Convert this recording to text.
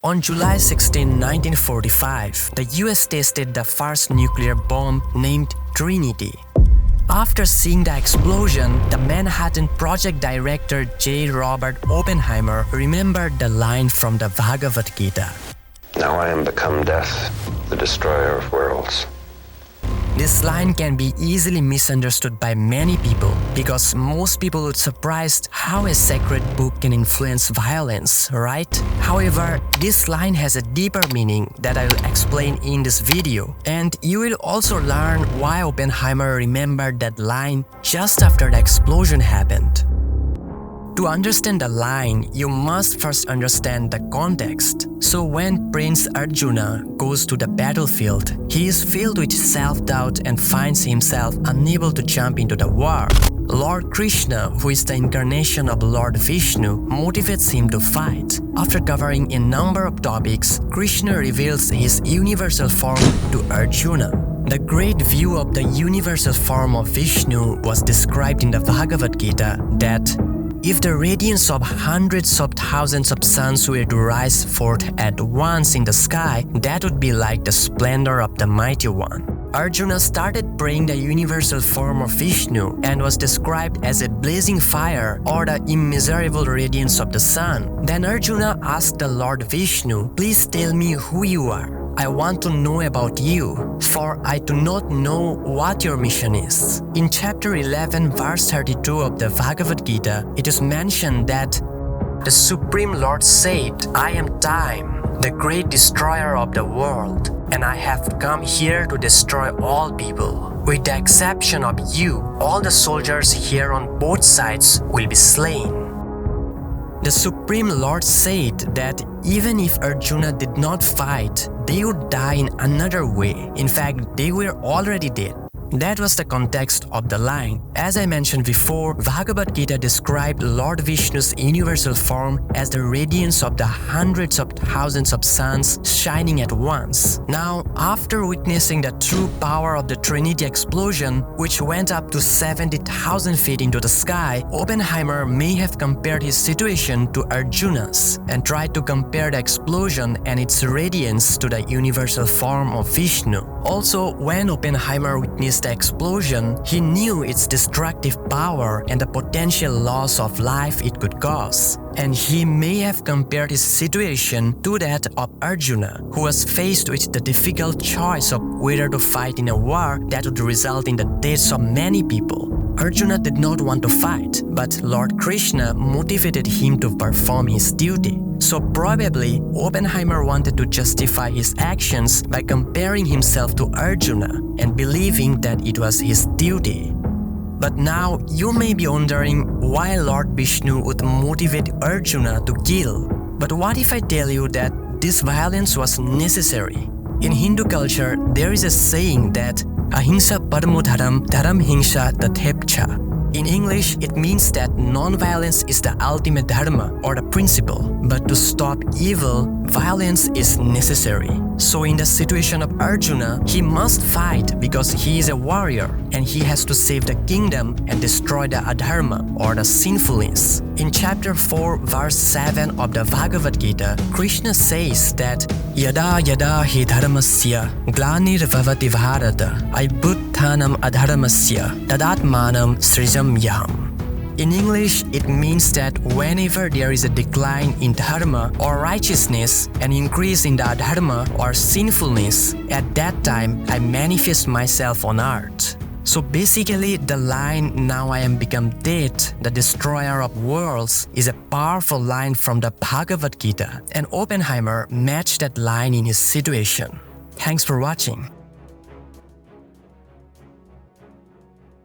On July 16, 1945, the US tested the first nuclear bomb named Trinity. After seeing the explosion, the Manhattan Project director J. Robert Oppenheimer remembered the line from the Bhagavad Gita. Now I am become death, the destroyer of worlds. This line can be easily misunderstood by many people because most people would be surprised how a sacred book can influence violence, right? However, this line has a deeper meaning that I will explain in this video, and you will also learn why Oppenheimer remembered that line just after the explosion happened. To understand the line, you must first understand the context. So when Prince Arjuna goes to the battlefield, he is filled with self-doubt and finds himself unable to jump into the war. Lord Krishna, who is the incarnation of Lord Vishnu, motivates him to fight. After covering a number of topics, Krishna reveals his universal form to Arjuna. The great view of the universal form of Vishnu was described in the Bhagavad Gita that if the radiance of hundreds of thousands of suns were to rise forth at once in the sky, that would be like the splendor of the Mighty One. Arjuna started praying the universal form of Vishnu and was described as a blazing fire or the immeasurable radiance of the sun. Then Arjuna asked the Lord Vishnu, "Please tell me who you are. I want to know about you, for I do not know what your mission is." In chapter 11, verse 32 of the Bhagavad Gita, it is mentioned that the Supreme Lord said, "I am time, the great destroyer of the world, and I have come here to destroy all people. With the exception of you, all the soldiers here on both sides will be slain." The Supreme Lord said that even if Arjuna did not fight, they would die in another way. In fact, they were already dead. That was the context of the line. As I mentioned before, Bhagavad Gita described Lord Vishnu's universal form as the radiance of the hundreds of thousands of suns shining at once. Now, after witnessing the true power of the Trinity explosion, which went up to 70,000 feet into the sky, Oppenheimer may have compared his situation to Arjuna's and tried to compare the explosion and its radiance to the universal form of Vishnu. Also, when Oppenheimer witnessed the explosion, he knew its destructive power and the potential loss of life it could cause. And he may have compared his situation to that of Arjuna, who was faced with the difficult choice of whether to fight in a war that would result in the deaths of many people. Arjuna did not want to fight, but Lord Krishna motivated him to perform his duty. So probably Oppenheimer wanted to justify his actions by comparing himself to Arjuna and believing that it was his duty. But now you may be wondering why Lord Vishnu would motivate Arjuna to kill. But what if I tell you that this violence was necessary? In Hindu culture, there is a saying that ahimsa paramo dharam, dharam hingsa tathepcha. In English, it means that non-violence is the ultimate dharma or the principle. But to stop evil, violence is necessary. So in the situation of Arjuna, he must fight because he is a warrior and he has to save the kingdom and destroy the adharma or the sinfulness. In chapter 4, verse 7 of the Bhagavad Gita, Krishna says that Yada yada hi dharmasya glanirvavati bharata aibhutthanam adharmasya tadatmanam srijam yaham. In English, it means that whenever there is a decline in dharma or righteousness, an increase in the adharma or sinfulness, at that time I manifest myself on earth. So basically, the line "Now I am become dead, the destroyer of worlds" is a powerful line from the Bhagavad Gita, and Oppenheimer matched that line in his situation. Thanks for watching.